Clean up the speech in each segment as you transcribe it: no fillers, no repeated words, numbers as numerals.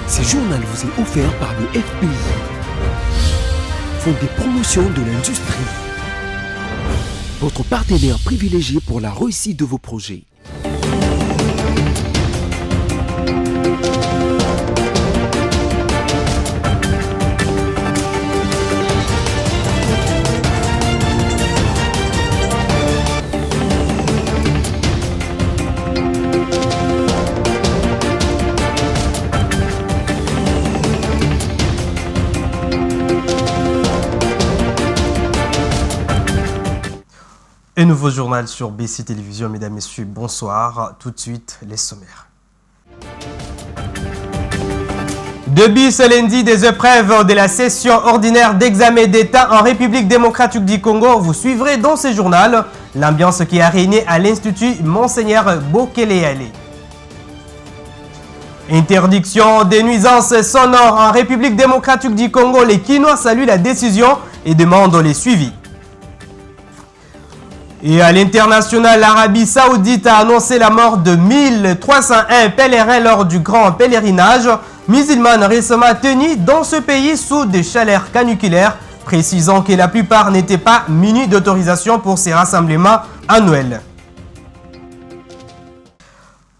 Ce journal vous est offert par le FPI, Fonds des promotions de l'industrie, votre partenaire privilégié pour la réussite de vos projets. Un nouveau journal sur BC Télévision, mesdames, messieurs, bonsoir. Tout de suite, les sommaires. Depuis ce lundi, des épreuves de la session ordinaire d'examen d'État en République démocratique du Congo. Vous suivrez dans ce journal l'ambiance qui a régné à l'Institut Monseigneur Bokele-Yale. Interdiction des nuisances sonores en République démocratique du Congo. Les Kinois saluent la décision et demandent les suivis. Et à l'international, l'Arabie Saoudite a annoncé la mort de 1301 pèlerins lors du grand pèlerinage musulman récemment tenu dans ce pays sous des chaleurs caniculaires, précisant que la plupart n'étaient pas munis d'autorisation pour ces rassemblements annuels.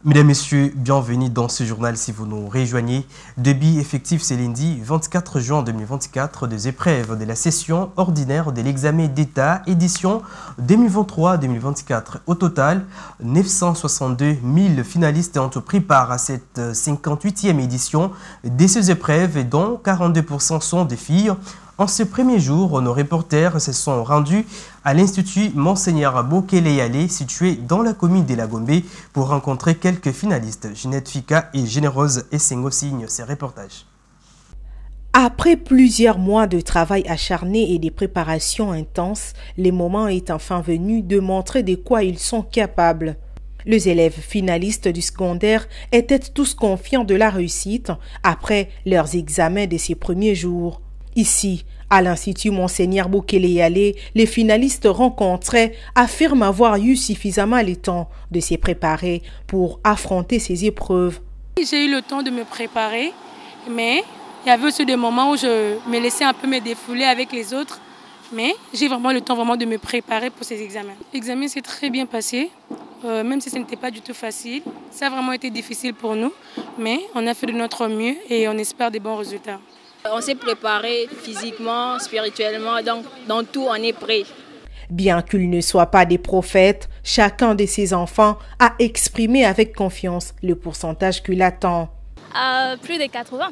Mesdames, Messieurs, bienvenue dans ce journal si vous nous rejoignez. Début effectif ce lundi 24 juin 2024 des épreuves de la session ordinaire de l'examen d'État édition 2023-2024. Au total, 962 000 finalistes ont pris part à cette 58e édition de ces épreuves dont 42% sont des filles. En ce premier jour, nos reporters se sont rendus à l'Institut Monseigneur Bokele-Yale, situé dans la commune de la Gombe, pour rencontrer quelques finalistes. Ginette Fika et Généreuse Essengo signent ces reportages. Après plusieurs mois de travail acharné et des préparations intenses, le moment est enfin venu de montrer de quoi ils sont capables. Les élèves finalistes du secondaire étaient tous confiants de la réussite après leurs examens de ces premiers jours. Ici, à l'Institut Monseigneur Bokele-Yale, les finalistes rencontrés affirment avoir eu suffisamment le temps de se préparer pour affronter ces épreuves. J'ai eu le temps de me préparer, mais il y avait aussi des moments où je me laissais un peu me défouler avec les autres. Mais j'ai vraiment le temps de me préparer pour ces examens. L'examen s'est très bien passé, même si ce n'était pas du tout facile. Ça a vraiment été difficile pour nous, mais on a fait de notre mieux et on espère des bons résultats. On s'est préparé physiquement, spirituellement, donc dans tout on est prêt. Bien qu'ils ne soient pas des prophètes, chacun de ces enfants a exprimé avec confiance le pourcentage qu'il attend. Plus de 80.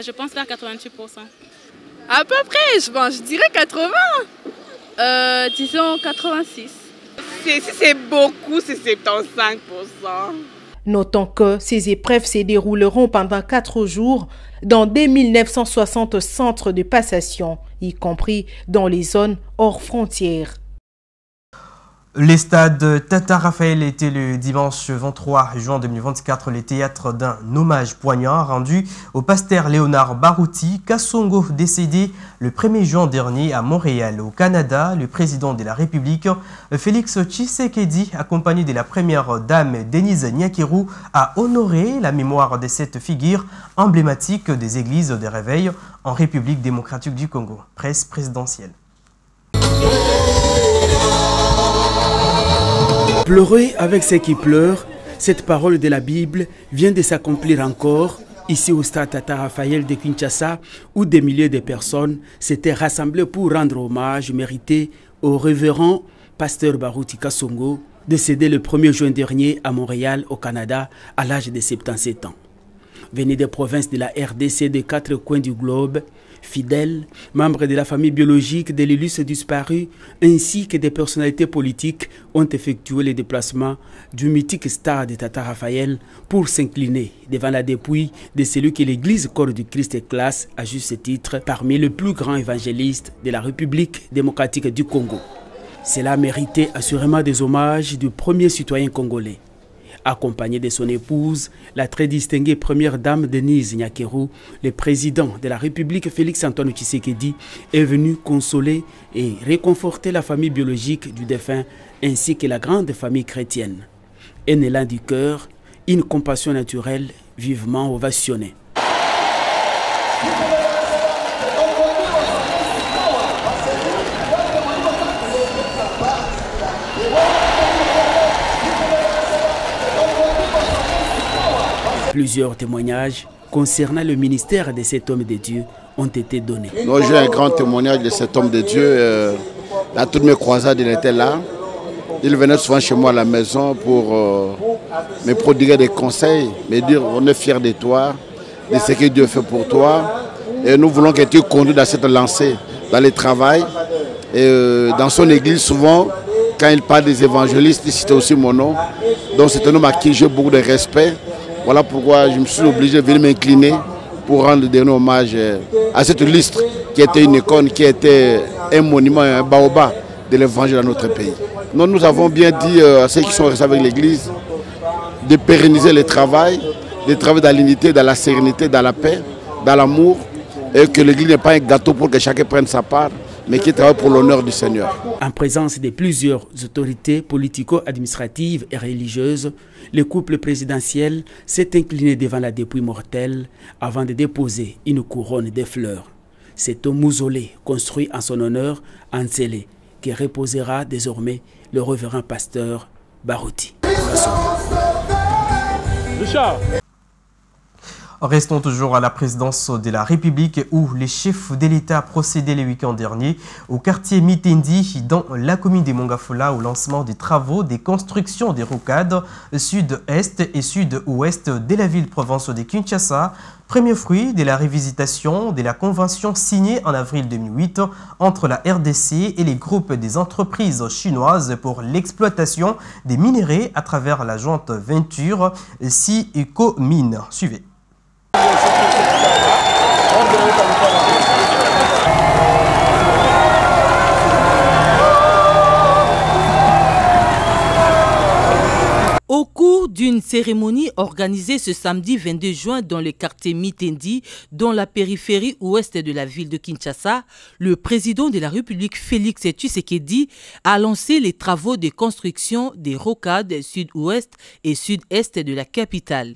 Je pense vers 88%. À peu près, je dirais 80. Disons 86. Si c'est beaucoup, c'est 75%. Notons que ces épreuves se dérouleront pendant 4 jours dans 2960 centres de passation, y compris dans les zones hors frontières. Le stade Tata Raphaël était le dimanche 23 juin 2024 le théâtre d'un hommage poignant rendu au pasteur Léonard Barouti Kassongo, décédé le 1er juin dernier à Montréal, au Canada. Le président de la République, Félix Tshisekedi, accompagné de la première dame Denise Nyakirou, a honoré la mémoire de cette figure emblématique des églises de réveil en République démocratique du Congo. Presse présidentielle. Pleurer avec ceux qui pleurent, cette parole de la Bible vient de s'accomplir encore ici au stade Tata Raphaël de Kinshasa, où des milliers de personnes s'étaient rassemblées pour rendre hommage mérité au révérend pasteur Barouti Kassongo, décédé le 1er juin dernier à Montréal, au Canada, à l'âge de 77 ans. Venu des provinces de la RDC des 4 coins du globe, fidèles, membres de la famille biologique de l'illustre disparu, ainsi que des personnalités politiques ont effectué les déplacements du mythique stade de Tata Raphaël pour s'incliner devant la dépouille de celui que l'Église Corps du Christ classe à juste titre parmi les plus grands évangélistes de la République démocratique du Congo. Cela méritait assurément des hommages du premier citoyen congolais. Accompagné de son épouse, la très distinguée première dame Denise Nyakirou, le président de la République Félix-Antoine Tshisekedi est venu consoler et réconforter la famille biologique du défunt ainsi que la grande famille chrétienne. Un élan du cœur, une compassion naturelle vivement ovationnée. Plusieurs témoignages concernant le ministère de cet homme de Dieu ont été donnés. J'ai un grand témoignage de cet homme de Dieu. À toutes mes croisades, il était là. Il venait souvent chez moi à la maison pour me prodiguer des conseils, me dire on est fiers de toi, de ce que Dieu fait pour toi. Et nous voulons que tu conduises dans cette lancée, dans le travail. Et dans son église, souvent, quand il parle des évangélistes, il citait aussi mon nom. Donc c'est un homme à qui j'ai beaucoup de respect. Voilà pourquoi je me suis obligé de venir m'incliner pour rendre des hommages à cette liste qui était une icône, qui était un monument, un baobab de l'évangile dans notre pays. Nous avons bien dit à ceux qui sont restés avec l'Église de pérenniser le travail dans l'unité, dans la sérénité, dans la paix, dans l'amour, et que l'Église n'est pas un gâteau pour que chacun prenne sa part, mais qui travaille pour l'honneur du Seigneur. En présence de plusieurs autorités politico-administratives et religieuses, le couple présidentiel s'est incliné devant la dépouille mortelle avant de déposer une couronne de fleurs. C'est un mausolée construit en son honneur en Nzélé qui reposera désormais le révérend pasteur Barouti. Restons toujours à la présidence de la République où les chefs de l'État procédaient le week-end dernier au quartier Mitendi dans la commune de Mongafula au lancement des travaux des constructions des rocades sud-est et sud-ouest de la ville-province de Kinshasa, premier fruit de la révisitation de la convention signée en avril 2008 entre la RDC et les groupes des entreprises chinoises pour l'exploitation des minerais à travers la jointe venture Si-Eco-Mine. Suivez. Au cours d'une cérémonie organisée ce samedi 22 juin dans le quartier Mitendi, dans la périphérie ouest de la ville de Kinshasa, le président de la République Félix Tshisekedi a lancé les travaux de construction des rocades sud-ouest et sud-est de la capitale.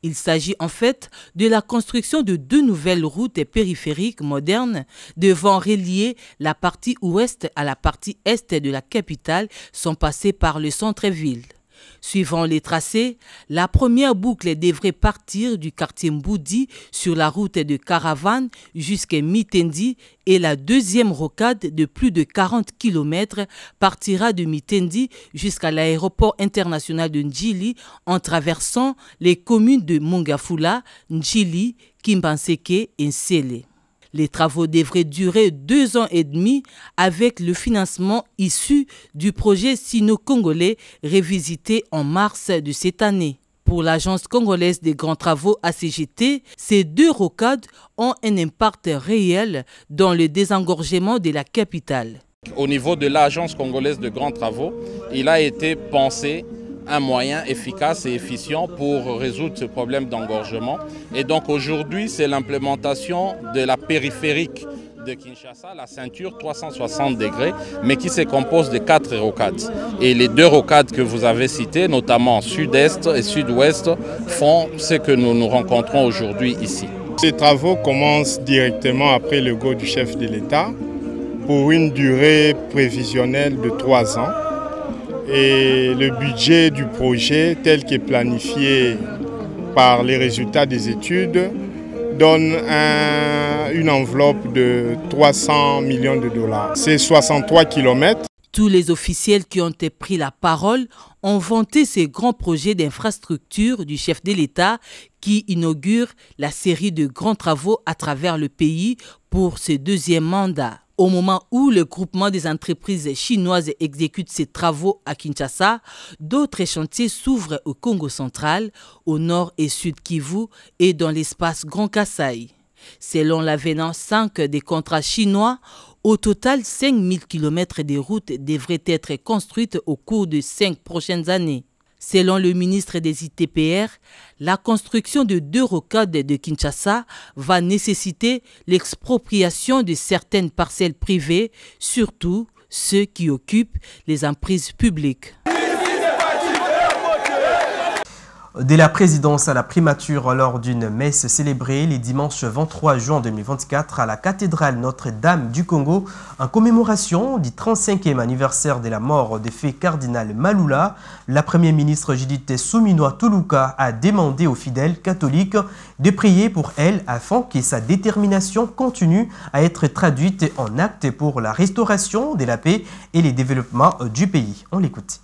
Il s'agit en fait de la construction de 2 nouvelles routes périphériques modernes devant relier la partie ouest à la partie est de la capitale sans passer par le centre-ville. Suivant les tracés, la première boucle devrait partir du quartier Mboudi sur la route de Caravane jusqu'à Mitendi et la deuxième rocade de plus de 40 km partira de Mitendi jusqu'à l'aéroport international de Ndjili en traversant les communes de Mongafula, Ndjili, Kimbanseke et Nsele. Les travaux devraient durer 2 ans et demi avec le financement issu du projet sino-congolais révisité en mars de cette année. Pour l'Agence congolaise des grands travaux ACGT, ces 2 rocades ont un impact réel dans le désengorgement de la capitale. Au niveau de l'Agence congolaise de grands travaux, il a été pensé un moyen efficace et efficient pour résoudre ce problème d'engorgement. Et donc aujourd'hui, c'est l'implémentation de la périphérique de Kinshasa, la ceinture 360 degrés, mais qui se compose de 4 rocades. Et les 2 rocades que vous avez citées, notamment sud-est et sud-ouest, font ce que nous rencontrons aujourd'hui ici. Ces travaux commencent directement après le go du chef de l'État pour une durée prévisionnelle de 3 ans. Et le budget du projet, tel qu'est planifié par les résultats des études, donne une enveloppe de 300 millions de dollars. C'est 63 km. Tous les officiels qui ont pris la parole ont vanté ces grands projets d'infrastructure du chef de l'État qui inaugure la série de grands travaux à travers le pays pour ce 2e mandat. Au moment où le groupement des entreprises chinoises exécute ses travaux à Kinshasa, d'autres chantiers s'ouvrent au Congo central, au nord et sud Kivu et dans l'espace Grand Kasaï. Selon l'avenant 5 des contrats chinois, au total 5000 km de routes devraient être construites au cours de 5 prochaines années. Selon le ministre des ITPR, la construction de 2 rocades de Kinshasa va nécessiter l'expropriation de certaines parcelles privées, surtout ceux qui occupent les emprises publiques. de la présidence à la primature lors d'une messe célébrée les dimanches 23 juin 2024 à la cathédrale Notre-Dame du Congo en commémoration du 35e anniversaire de la mort du feu cardinal Malula. La première ministre Judith Suminwa Tuluka a demandé aux fidèles catholiques de prier pour elle afin que sa détermination continue à être traduite en actes pour la restauration de la paix et le développement du pays. On l'écoute.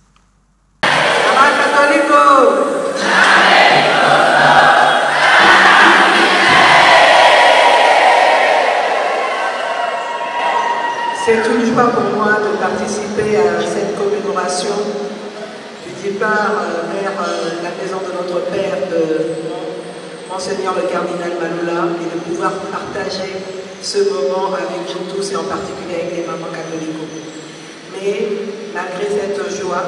C'est une joie pour moi de participer à cette commémoration du départ vers la maison de notre Père, de Monseigneur le Cardinal Malula, et de pouvoir partager ce moment avec vous tous et en particulier avec les mamans catholiques. Mais malgré cette joie,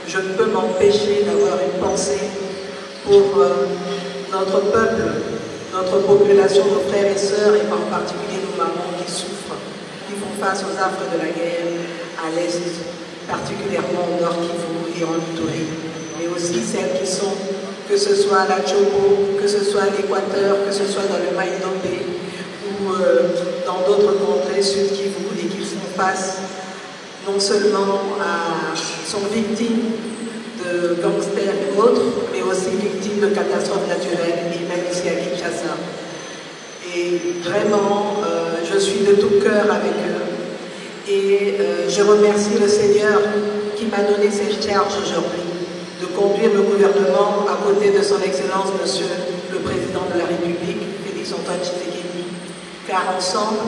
je ne peux m'empêcher d'avoir une pensée pour notre peuple, notre population, nos frères et sœurs, et en particulier nos mamans qui souffrent, qui font face aux affres de la guerre à l'Est, particulièrement au Nord Kivu et en Ituri, mais aussi celles qui sont, que ce soit à la Chopo, que ce soit à l'Équateur, que ce soit dans le Maïdombe ou dans d'autres contrées Sud Kivu, et qui font face non seulement sont victimes de gangsters et autres, mais aussi victimes de catastrophes naturelles, et même ici à Kinshasa. Et vraiment, je suis de tout cœur avec eux. Et je remercie le Seigneur qui m'a donné cette charge aujourd'hui, de conduire le gouvernement à côté de son Excellence, Monsieur le Président de la République, Félix Antoine Tshisekedi, car ensemble,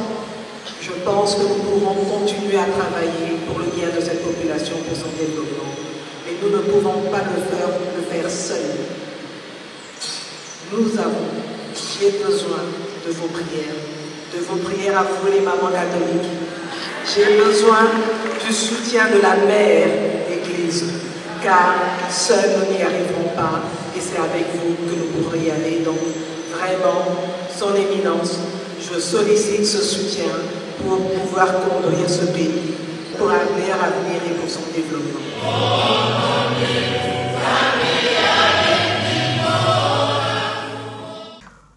je pense que nous pourrons continuer à travailler pour le bien de cette population, pour son développement. Mais nous ne pouvons pas le faire seuls. J'ai besoin de vos prières à vous les mamans catholiques. J'ai besoin du soutien de la mère Église, car seuls nous n'y arriverons pas, et c'est avec vous que nous pourrons y aller. Donc vraiment, son éminence, je sollicite ce soutien pour pouvoir conduire ce pays pour un meilleur avenir et pour son développement.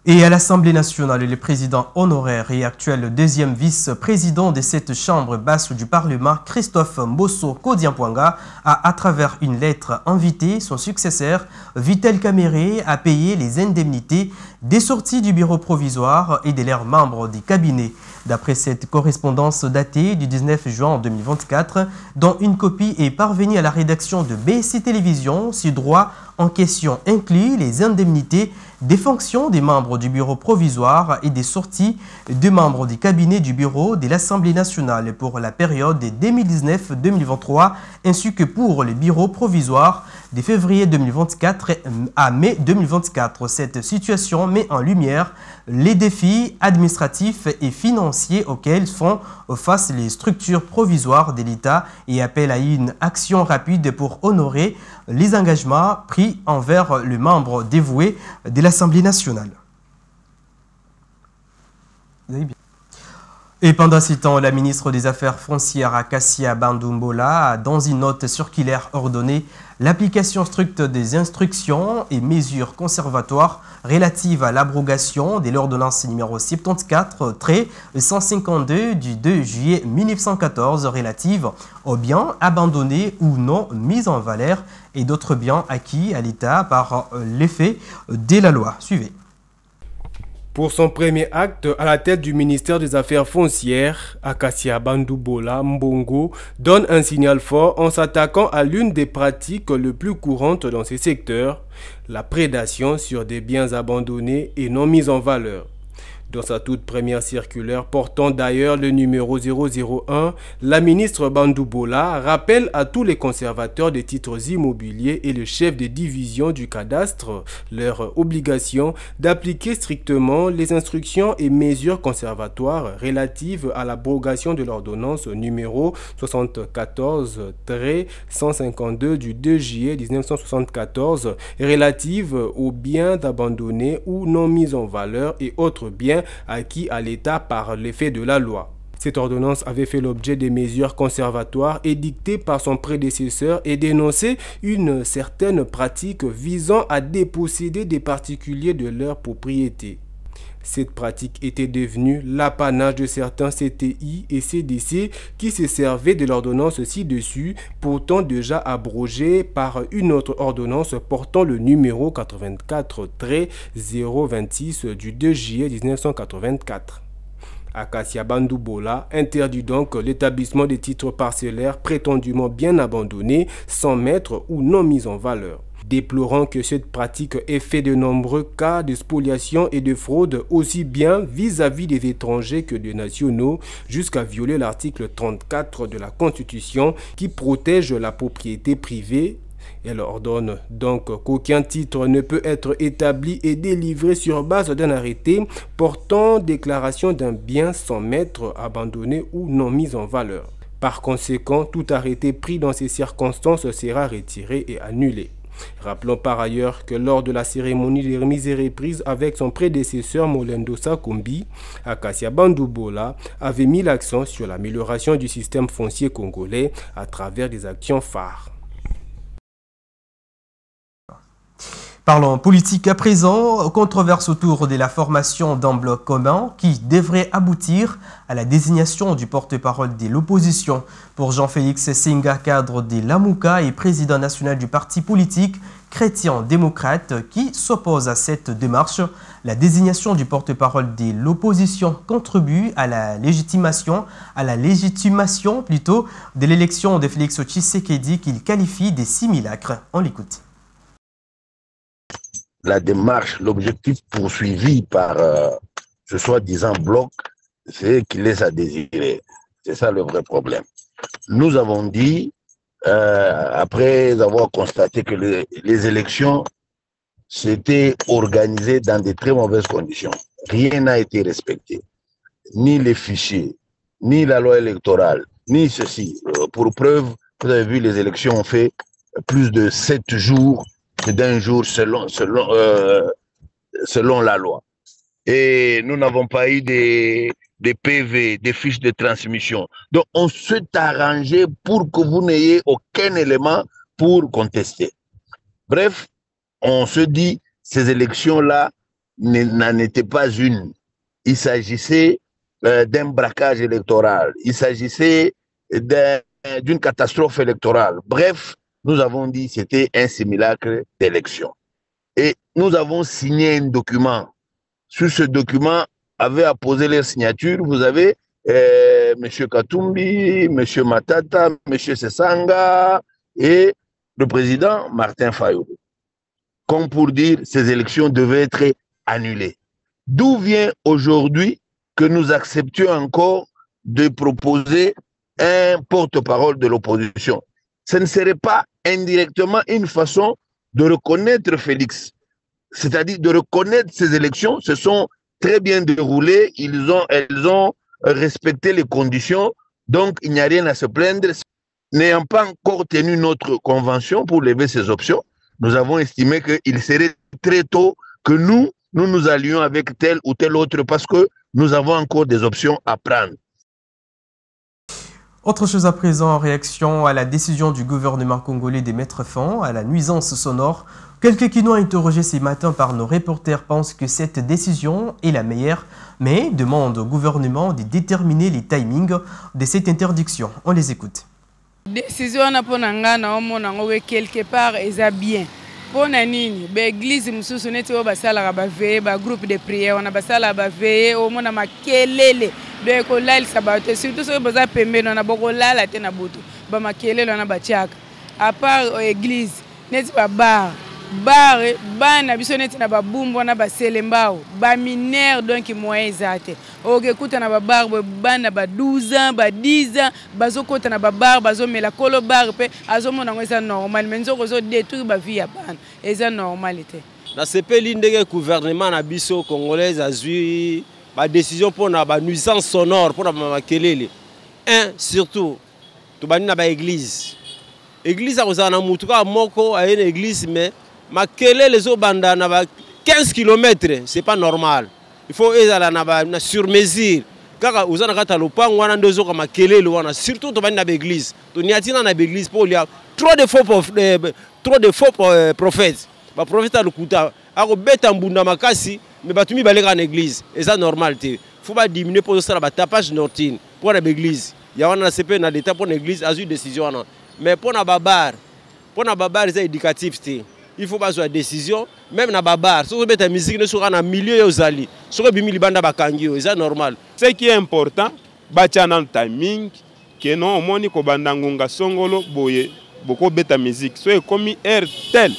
Et à l'Assemblée nationale, le président honoraire et actuel deuxième vice-président de cette chambre basse du Parlement, Christophe Mbosso Kodiampouanga, a, à travers une lettre, invité son successeur, Vital Kamerhe, à payer les indemnités des sorties du bureau provisoire et de leurs membres des cabinets. D'après cette correspondance datée du 19 juin 2024, dont une copie est parvenue à la rédaction de BC Télévision, ce droit en question inclut les indemnités des fonctions des membres du bureau provisoire et des sorties de membres du cabinet du bureau de l'Assemblée nationale pour la période de 2019-2023 ainsi que pour le bureau provisoire de février 2024 à mai 2024. Cette situation met en lumière les défis administratifs et financiers auxquels font face les structures provisoires de l'État et appelle à une action rapide pour honorer les engagements pris envers le membre dévoué de l'Assemblée nationale. Et pendant ce temps, la ministre des Affaires foncières Acacia Bandumbola a, dans une note circulaire, ordonné l'application stricte des instructions et mesures conservatoires relatives à l'abrogation de l'ordonnance numéro 74-152 du 2 juillet 1914 relative aux biens abandonnés ou non mis en valeur et d'autres biens acquis à l'État par l'effet de la loi. Suivez. Pour son premier acte à la tête du ministère des Affaires foncières, Acacia Bandumbola Mbongo donne un signal fort en s'attaquant à l'une des pratiques les plus courantes dans ces secteurs, la prédation sur des biens abandonnés et non mis en valeur. Dans sa toute première circulaire portant d'ailleurs le numéro 001, la ministre Bandumbola rappelle à tous les conservateurs des titres immobiliers et le chef des divisions du cadastre leur obligation d'appliquer strictement les instructions et mesures conservatoires relatives à l'abrogation de l'ordonnance numéro 74-152 du 2 juillet 1974 relative aux biens abandonnés ou non mis en valeur et autres biens acquis à l'État par l'effet de la loi. Cette ordonnance avait fait l'objet des mesures conservatoires édictées par son prédécesseur et dénonçait une certaine pratique visant à déposséder des particuliers de leur propriété. Cette pratique était devenue l'apanage de certains CTI et CDC qui se servaient de l'ordonnance ci-dessus, pourtant déjà abrogée par une autre ordonnance portant le numéro 84-026 du 2 juillet 1984. Acacia Bandoubola interdit donc l'établissement des titres parcellaires prétendument bien abandonnés, sans maître ou non mis en valeur. Déplorant que cette pratique ait fait de nombreux cas de spoliation et de fraude aussi bien vis-à-vis des étrangers que des nationaux, jusqu'à violer l'article 34 de la Constitution qui protège la propriété privée. Elle ordonne donc qu'aucun titre ne peut être établi et délivré sur base d'un arrêté portant déclaration d'un bien sans maître, abandonné ou non mis en valeur. Par conséquent, tout arrêté pris dans ces circonstances sera retiré et annulé. Rappelons par ailleurs que lors de la cérémonie de remise et reprise avec son prédécesseur Molendo Sakumbi, Acacia Bandoubola avait mis l'accent sur l'amélioration du système foncier congolais à travers des actions phares. Parlons politique à présent, controverse autour de la formation d'un bloc commun qui devrait aboutir à la désignation du porte-parole de l'opposition. Pour Jean-Félix Senga, cadre de l'AMUCA et président national du parti politique chrétien-démocrate qui s'oppose à cette démarche, la désignation du porte-parole de l'opposition contribue à la légitimation plutôt de l'élection de Félix Tshisekedi qu'il qualifie de simulacre. On l'écoute. La démarche, l'objectif poursuivi par ce soi-disant bloc, c'est qu'il laisse à désirer. C'est ça le vrai problème. Nous avons dit, après avoir constaté que les élections s'étaient organisées dans de très mauvaises conditions, rien n'a été respecté. Ni les fichiers, ni la loi électorale, ni ceci. Pour preuve, vous avez vu, les élections ont fait plus de 7 jours d'un jour selon la loi. Et nous n'avons pas eu des PV, des fiches de transmission. Donc on s'est arrangé pour que vous n'ayez aucun élément pour contester. Bref, on se dit, ces élections-là n'en étaient pas une. Il s'agissait d'un braquage électoral. Il s'agissait d'une catastrophe électorale. Bref, nous avons dit que c'était un simulacre d'élection. Et nous avons signé un document. Sur ce document, avait apposé leur signature. Vous avez M. Katumbi, M. Matata, M. Sesanga et le président Martin Fayulu. Comme pour dire, ces élections devaient être annulées. D'où vient aujourd'hui que nous acceptions encore de proposer un porte-parole de l'opposition? Ce ne serait pas indirectement une façon de reconnaître Félix, c'est-à-dire de reconnaître ces élections se sont très bien déroulées, elles ont respecté les conditions, donc il n'y a rien à se plaindre. N'ayant pas encore tenu notre convention pour lever ces options, nous avons estimé qu'il serait très tôt que nous allions avec tel ou tel autre parce que nous avons encore des options à prendre. Autre chose à présent, en réaction à la décision du gouvernement congolais de mettre fin à la nuisance sonore, quelques qui nous ont interrogés ce matin par nos reporters pensent que cette décision est la meilleure, mais demandent au gouvernement de déterminer les timings de cette interdiction. On les écoute. Décision quelque part est bien. Pour nini, l'église mususu neti o basala ba veiller ba groupe de prière, on a basala ba veiller au mona makelele de ko lal sabato surtout so baza pembe na boko lala te na butu ba makelele na ba tiaka. À part église neti ba bar bana biso neti na ba bumbo na ba selembao ba mineur donc moyen zate. Ok kuta na ba bar bana ba 12 ans ba 10 ans bazo kota na ba bar bazo mela kolo bar pe azo mona ngwesa normal menzo ko zo détruire ba vie ya bana eza normalité. Na sepeli ndenge gouvernement na biso congolaise azui ba décision pour na ba nuisance sonore pour na makelele. Un surtout to bani na ba église. Église a kozana mutuka moko a une église mais makelele les obanda na ba 15 km, c'est pas normal. Il faut être sur mesure. kaka oza na kata lopango wana nde ozoka makelele wana surtout tobandi na baeglise toniatina na baeglise mpo lia trop de faux prophètes baprophète alokuta akobeta mbunda makasi me bato mibale kaka na église eza normal te fo badiminue mpo ozosala batapage nortine mpo na baeglise ya wana na sepe na leta mpo na église azwi décision wana mais mpo na babar eza éducatif te il faut bazwa décision même na babar soki obeta musique ne soka na milieu yo ozali soki ebimi libanda bakangi yo eza normal. Ce qui est important batia na timing ke non omoni kobanda ngunga songolo boye boko beta musique so ekomi air tel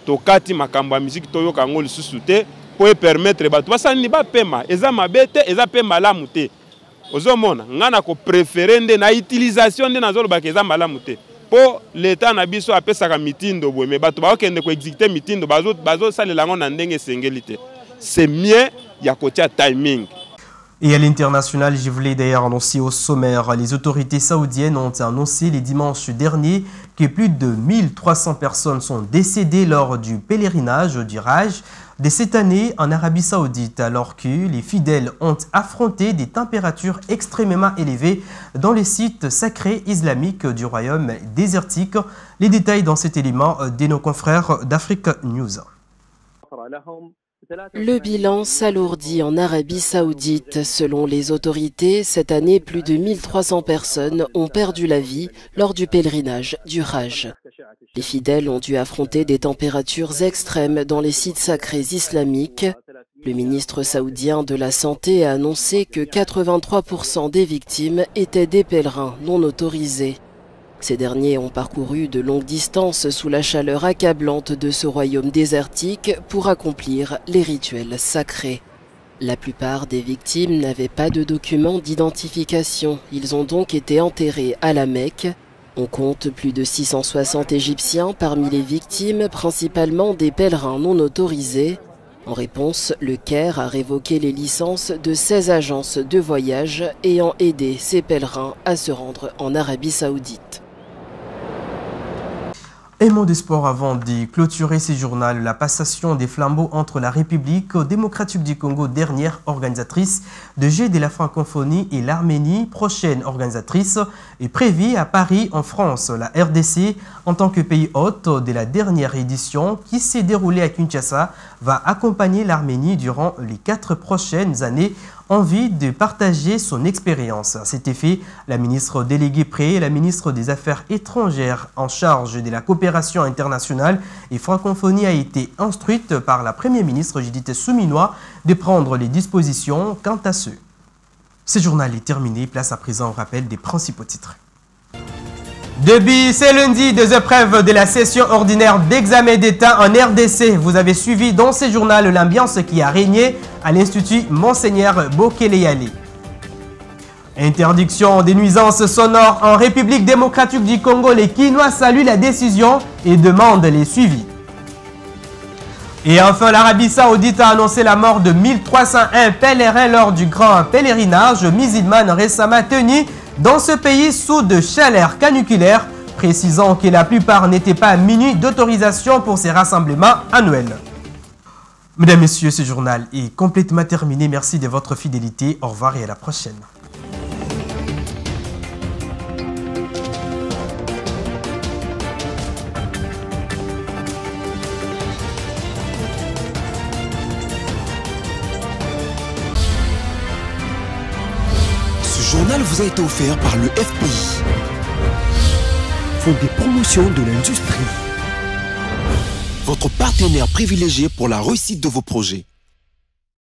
tokati makambo ya musique toyoka yango lisusu te po permettre bato basali bapema eza mabe te eza pe malamu te ozomona nga na kopréféré nde na utilisation nde nazolobaka eza malamu te po l'État na biso apesaka mitindo boye me bato bakokende koexécuter mitindo bazosalela yango na ndenge esengeli te. C'est mieux ya kotia timing. Et à l'international, je voulais d'ailleurs annoncer au sommaire, les autorités saoudiennes ont annoncé les dimanches derniers que plus de 1300 personnes sont décédées lors du pèlerinage du Hajj de cette année en Arabie Saoudite, alors que les fidèles ont affronté des températures extrêmement élevées dans les sites sacrés islamiques du royaume désertique. Les détails dans cet élément de nos confrères d'Afrique News. Le bilan s'alourdit en Arabie Saoudite. Selon les autorités, cette année, plus de 1300 personnes ont perdu la vie lors du pèlerinage du Hajj. Les fidèles ont dû affronter des températures extrêmes dans les sites sacrés islamiques. Le ministre saoudien de la Santé a annoncé que 83% des victimes étaient des pèlerins non autorisés. Ces derniers ont parcouru de longues distances sous la chaleur accablante de ce royaume désertique pour accomplir les rituels sacrés. La plupart des victimes n'avaient pas de documents d'identification. Ils ont donc été enterrés à la Mecque. On compte plus de 660 Égyptiens parmi les victimes, principalement des pèlerins non autorisés. En réponse, le Caire a révoqué les licences de 16 agences de voyage ayant aidé ces pèlerins à se rendre en Arabie Saoudite. Un mot de sport avant de clôturer ce journal. La passation des flambeaux entre la République démocratique du Congo, dernière organisatrice de Jeux de la francophonie, et l'Arménie, prochaine organisatrice, est prévue à Paris, en France. La RDC, en tant que pays hôte de la dernière édition qui s'est déroulée à Kinshasa, va accompagner l'Arménie durant les 4 prochaines années, envie de partager son expérience. À cet effet, la ministre déléguée pré et la ministre des Affaires étrangères en charge de la coopération internationale et francophonie a été instruite par la première ministre Judith Souminois de prendre les dispositions quant à ce. Ce journal est terminé. Place à présent au rappel des principaux titres. Depuis ce lundi, des épreuves de la session ordinaire d'examen d'État en RDC. Vous avez suivi dans ce journal l'ambiance qui a régné à l'Institut Monseigneur Bokeleyali. Interdiction des nuisances sonores en République démocratique du Congo. Les Kinois saluent la décision et demandent les suivis. Et enfin, l'Arabie Saoudite a annoncé la mort de 1301 pèlerins lors du grand pèlerinage musulman récemment tenu dans ce pays sous de chaleur caniculaire, précisant que la plupart n'étaient pas munis d'autorisation pour ces rassemblements annuels. Mesdames, Messieurs, ce journal est complètement terminé. Merci de votre fidélité. Au revoir et à la prochaine. Ce journal vous a été offert par le FPI, Fonds des promotions de l'industrie, votre partenaire privilégié pour la réussite de vos projets.